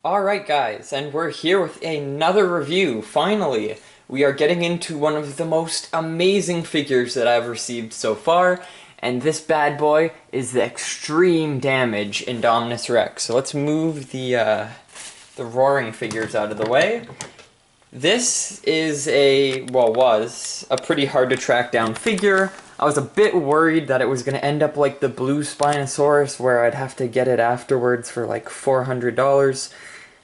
Alright guys, and we're here with another review, finally! We are getting into one of the most amazing figures that I've received so far, and this bad boy is the Extreme Damage Indominus Rex. So let's move the roaring figures out of the way. This is was a pretty hard to track down figure. I was a bit worried that it was going to end up like the blue Spinosaurus, where I'd have to get it afterwards for like $400.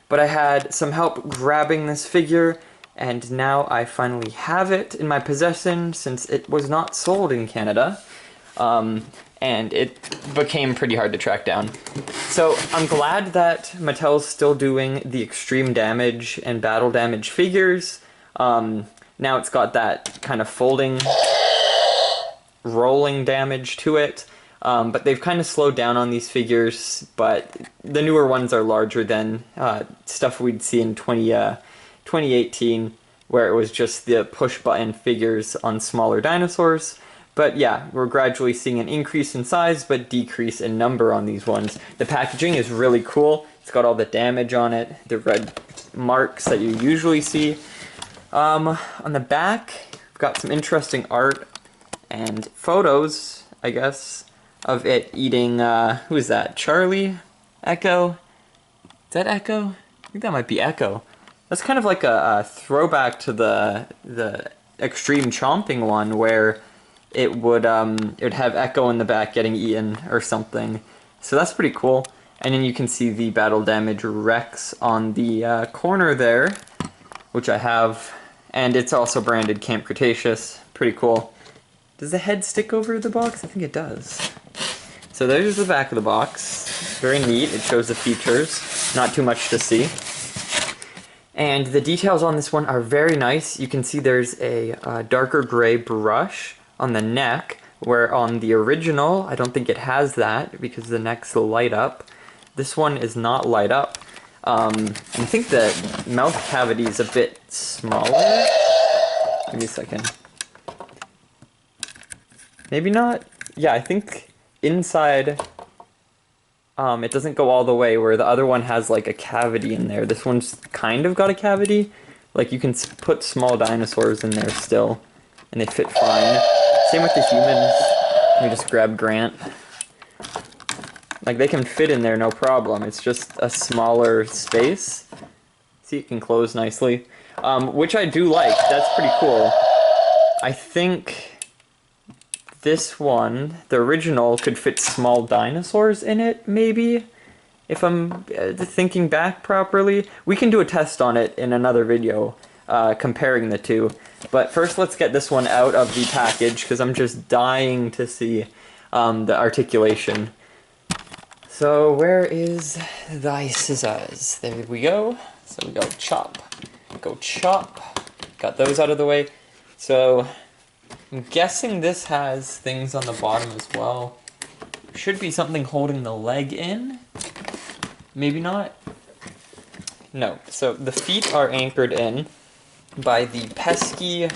But I had some help grabbing this figure, and now I finally have it in my possession since it was not sold in Canada. And it became pretty hard to track down. So I'm glad that Mattel's still doing the extreme damage and battle damage figures. Now it's got that kind of folding, rolling damage to it. But they've kind of slowed down on these figures, but the newer ones are larger than stuff we'd see in 2018, where it was just the push-button figures on smaller dinosaurs. But yeah, we're gradually seeing an increase in size, but decrease in number on these ones. The packaging is really cool. It's got all the damage on it, the red marks that you usually see. On the back, we've got some interesting art and photos, I guess, of it eating, who is that? Charlie? Echo? Is that Echo? I think that might be Echo. That's kind of like a throwback to the extreme chomping one, where it would have Echo in the back getting eaten or something. So that's pretty cool. And then you can see the battle damage Rex on the corner there, which I have. And it's also branded Camp Cretaceous. Pretty cool. Does the head stick over the box? I think it does. So there's the back of the box. Very neat. It shows the features. Not too much to see. And the details on this one are very nice. You can see there's a darker gray brush on the neck, where on the original, I don't think it has that because the neck's light up. This one is not light up. And I think the mouth cavity is a bit smaller. Give me a second. Maybe not? Yeah, I think inside it doesn't go all the way, where the other one has like a cavity in there. This one's kind of got a cavity. Like you can put small dinosaurs in there still, and they fit fine. Same with the humans. Let me just grab Grant. Like they can fit in there no problem. It's just a smaller space. See, it can close nicely. Which I do like. That's pretty cool. I think this one, the original, could fit small dinosaurs in it, maybe? If I'm thinking back properly. We can do a test on it in another video, comparing the two. But first let's get this one out of the package, because I'm just dying to see the articulation. So where is thy scissors? There we go. So we go chop. Go chop. Got those out of the way. So I'm guessing this has things on the bottom as well. Should be something holding the leg in. Maybe not. No. So the feet are anchored in by the pesky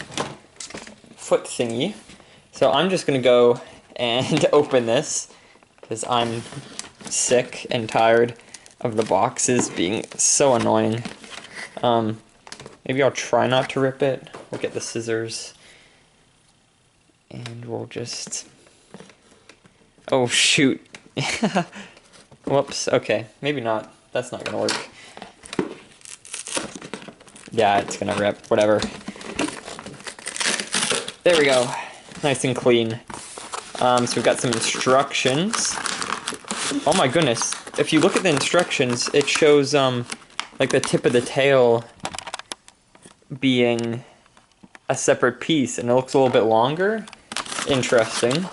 foot thingy. So I'm just gonna go and open this, because I'm sick and tired of the boxes being so annoying. Maybe I'll try not to rip it. We'll get the scissors. And we'll just... Oh, shoot. Whoops, okay. Maybe not. That's not gonna work. Yeah, it's gonna rip. Whatever. There we go. Nice and clean. So we've got some instructions. Oh my goodness. If you look at the instructions, it shows, like the tip of the tail being a separate piece, and it looks a little bit longer. Interesting.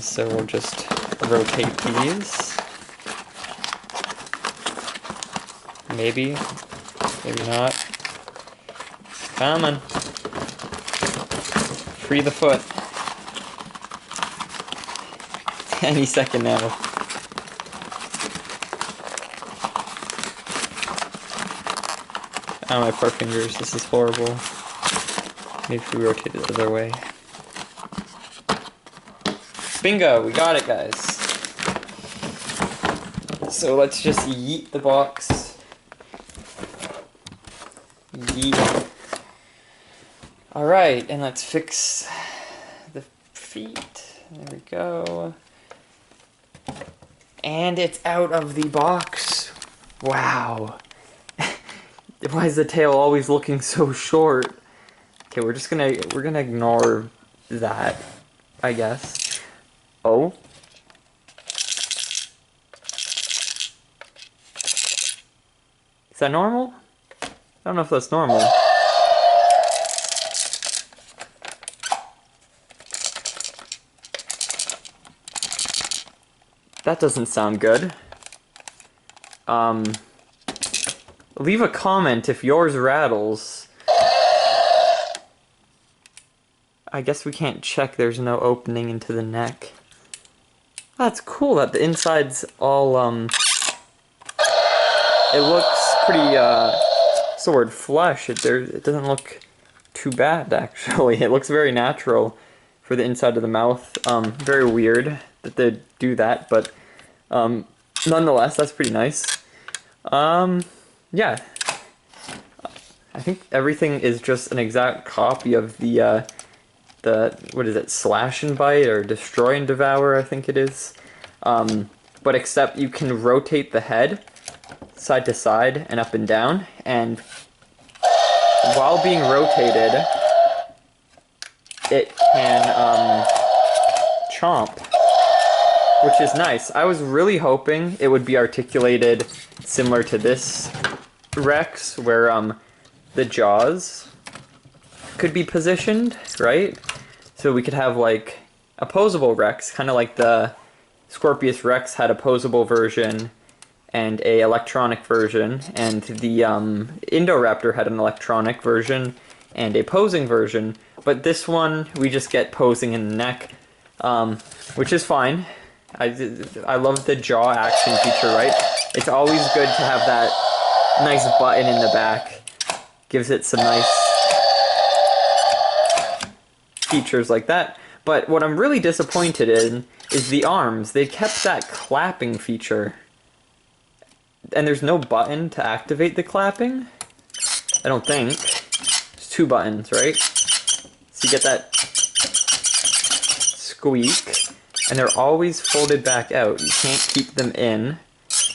So we'll just rotate these. Maybe. Maybe not. Come on. Free the foot. Any second now. Oh, my poor fingers. This is horrible. Maybe if we rotate it the other way. Bingo! We got it, guys. so let's just yeet the box. Yeet. Alright, and let's fix the feet. There we go. And it's out of the box. Wow. Why is the tail always looking so short? Okay, we're gonna ignore that, I guess. Oh. Is that normal? I don't know if that's normal. That doesn't sound good. Leave a comment if yours rattles. I guess we can't check, there's no opening into the neck. That's cool that the inside's all, it looks pretty, what's the word, flush. It doesn't look too bad, actually. It looks very natural for the inside of the mouth. Very weird that they do that, but, nonetheless, that's pretty nice. Yeah. I think everything is just an exact copy of the, what is it, slash and bite, or destroy and devour, I think it is. But except you can rotate the head side to side and up and down, and while being rotated, it can, chomp, which is nice. I was really hoping it would be articulated similar to this Rex, where, the jaws could be positioned, right? So we could have like opposable Rex, kind of like the Scorpius Rex had a posable version and a electronic version, and the Indoraptor had an electronic version and a posing version, but this one we just get posing in the neck, which is fine. I love the jaw action feature, right? It's always good to have that nice button in the back. Gives it some nice features like that. But what I'm really disappointed in is the arms. They kept that clapping feature. And there's no button to activate the clapping? I don't think. There's two buttons, right? So you get that squeak, and they're always folded back out. You can't keep them in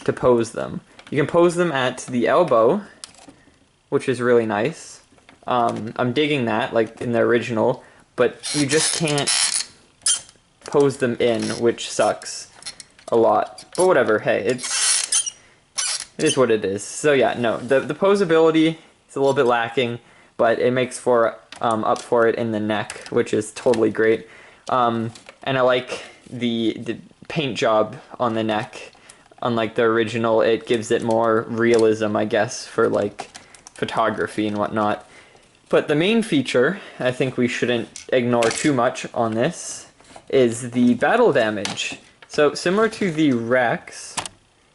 to pose them. You can pose them at the elbow, which is really nice. I'm digging that, like in the original, but you just can't pose them in, which sucks a lot. But whatever, hey, it is what it is. So yeah, no, the posability is a little bit lacking, but it makes for up for it in the neck, which is totally great. And I like the paint job on the neck. Unlike the original, it gives it more realism, I guess, for like photography and whatnot. But the main feature, I think we shouldn't ignore too much on this, is the battle damage. So similar to the Rex,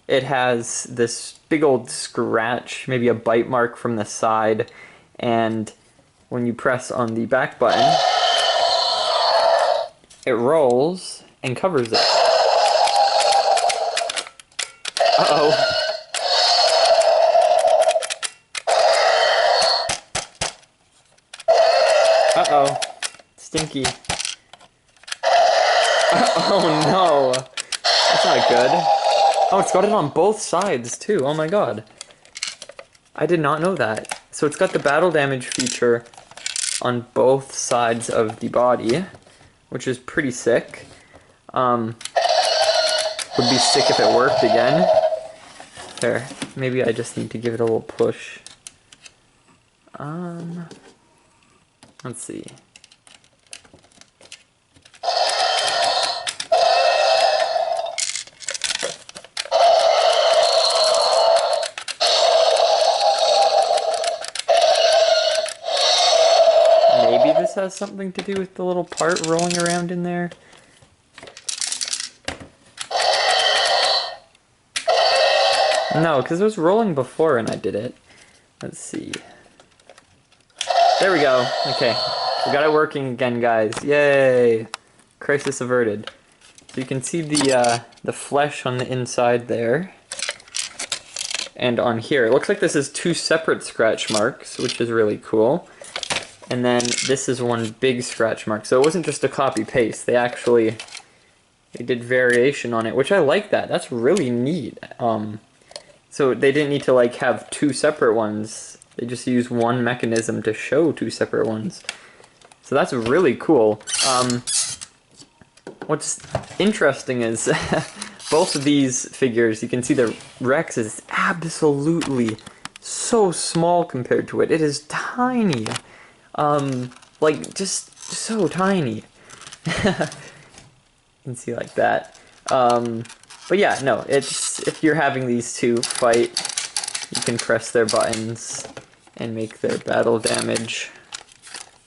it has this big old scratch, maybe a bite mark from the side, and when you press on the back button, it rolls and covers it. Uh-oh. Uh-oh. Stinky. Oh no. That's not good. Oh, it's got it on both sides too. Oh my god. I did not know that. So it's got the battle damage feature on both sides of the body, which is pretty sick. Would be sick if it worked again. There. Maybe I just need to give it a little push. Let's see. Maybe this has something to do with the little part rolling around in there. No, because it was rolling before and I did it. Let's see. There we go. Okay. We got it working again, guys. Yay! Crisis averted. So you can see the flesh on the inside there. and on here. It looks like this is two separate scratch marks, which is really cool. And then this is one big scratch mark. So it wasn't just a copy paste. They did variation on it, which I like that. That's really neat. So they didn't need to like have two separate ones. They just used one mechanism to show two separate ones. So that's really cool. What's interesting is both of these figures, you can see the Rex is absolutely so small compared to it. It is tiny. Like just so tiny. You can see like that. But yeah, no, it's, if you're having these two fight, you can press their buttons and make their battle damage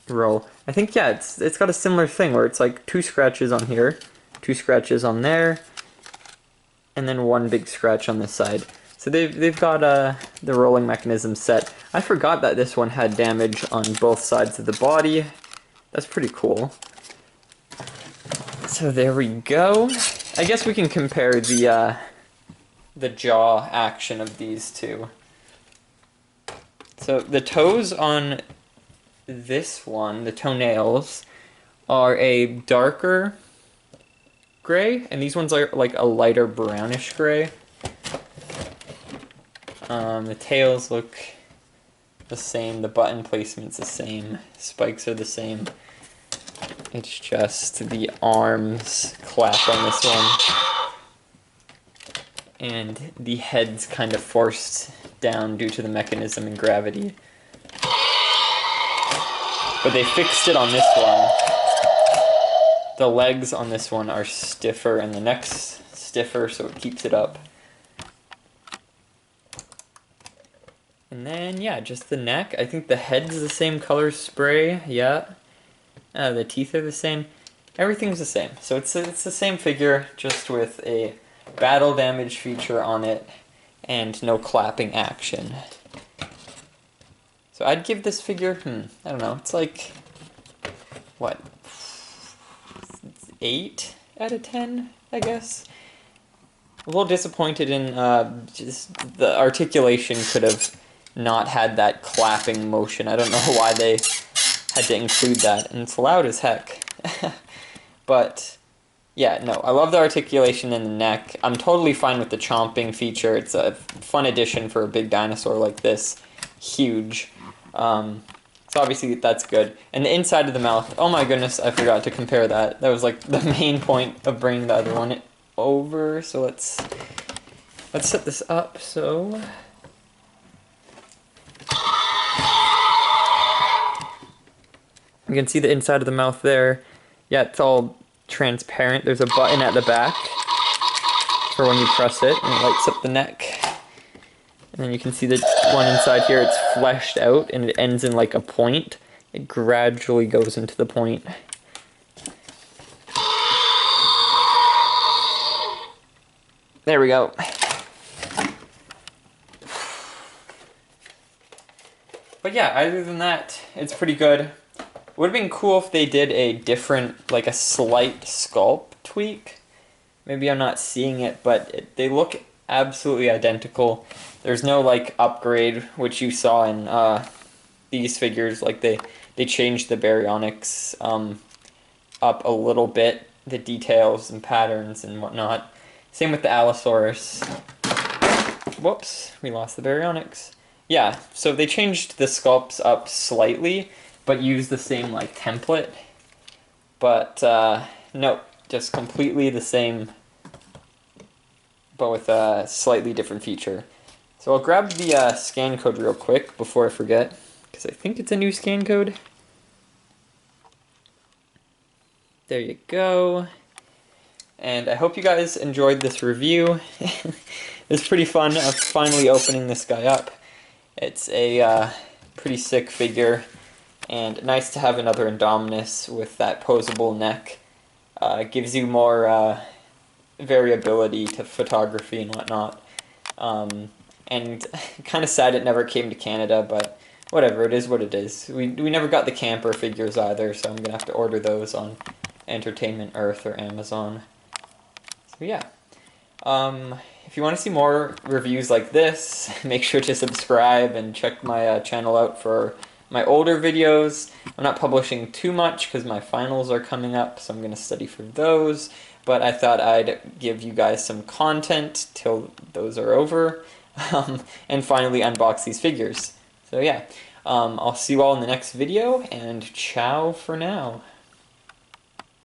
roll. I think, yeah, it's got a similar thing where it's like two scratches on here, two scratches on there, and then one big scratch on this side. So they've got the rolling mechanism set. I forgot that this one had damage on both sides of the body. That's pretty cool. So there we go. I guess we can compare the jaw action of these two. So the toes on this one, the toenails, are a darker gray, and these ones are like a lighter brownish gray. The tails look the same, the button placement's the same, spikes are the same. It's just the arms clap on this one. And the head's kind of forced down due to the mechanism and gravity. But they fixed it on this one. The legs on this one are stiffer and the neck's stiffer, so it keeps it up. And then, yeah, just the neck. I think the head's the same color spray, yeah. The teeth are the same. Everything's the same. So it's the same figure, just with a battle damage feature on it and no clapping action. So I'd give this figure, I don't know, it's like, what, 8 out of 10, I guess? A little disappointed in just the articulation could have not had that clapping motion. I don't know why they had to include that, and it's loud as heck. But yeah, no, I love the articulation in the neck. I'm totally fine with the chomping feature. It's a fun addition for a big dinosaur like this. Huge. So obviously that's good. And the inside of the mouth, oh my goodness, I forgot to compare that. That was like the main point of bringing the other one over. So let's set this up. So you can see the inside of the mouth there. Yeah, it's all transparent. There's a button at the back for when you press it, and it lights up the neck. And then you can see the one inside here, it's fleshed out, and it ends in like a point. It gradually goes into the point. There we go. But yeah, other than that, it's pretty good. Would have been cool if they did a different, like a slight sculpt tweak. Maybe I'm not seeing it, but they look absolutely identical. There's no like upgrade, which you saw in these figures. Like they changed the baryonyx up a little bit, the details and patterns and whatnot. Same with the Allosaurus. Whoops, we lost the baryonyx. Yeah, so they changed the sculpts up slightly, but use the same like template. But no, just completely the same, but with a slightly different feature. So I'll grab the scan code real quick before I forget, because I think it's a new scan code. There you go. And I hope you guys enjoyed this review. It's pretty fun of finally opening this guy up. It's a pretty sick figure. And nice to have another Indominus with that posable neck. Gives you more variability to photography and whatnot. And kind of sad it never came to Canada, but whatever, it is what it is. We never got the camper figures either, so I'm going to have to order those on Entertainment Earth or Amazon. So yeah. If you want to see more reviews like this, make sure to subscribe and check my channel out for my older videos. I'm not publishing too much because my finals are coming up, so I'm going to study for those. But I thought I'd give you guys some content till those are over, and finally unbox these figures. So yeah, I'll see you all in the next video, and ciao for now.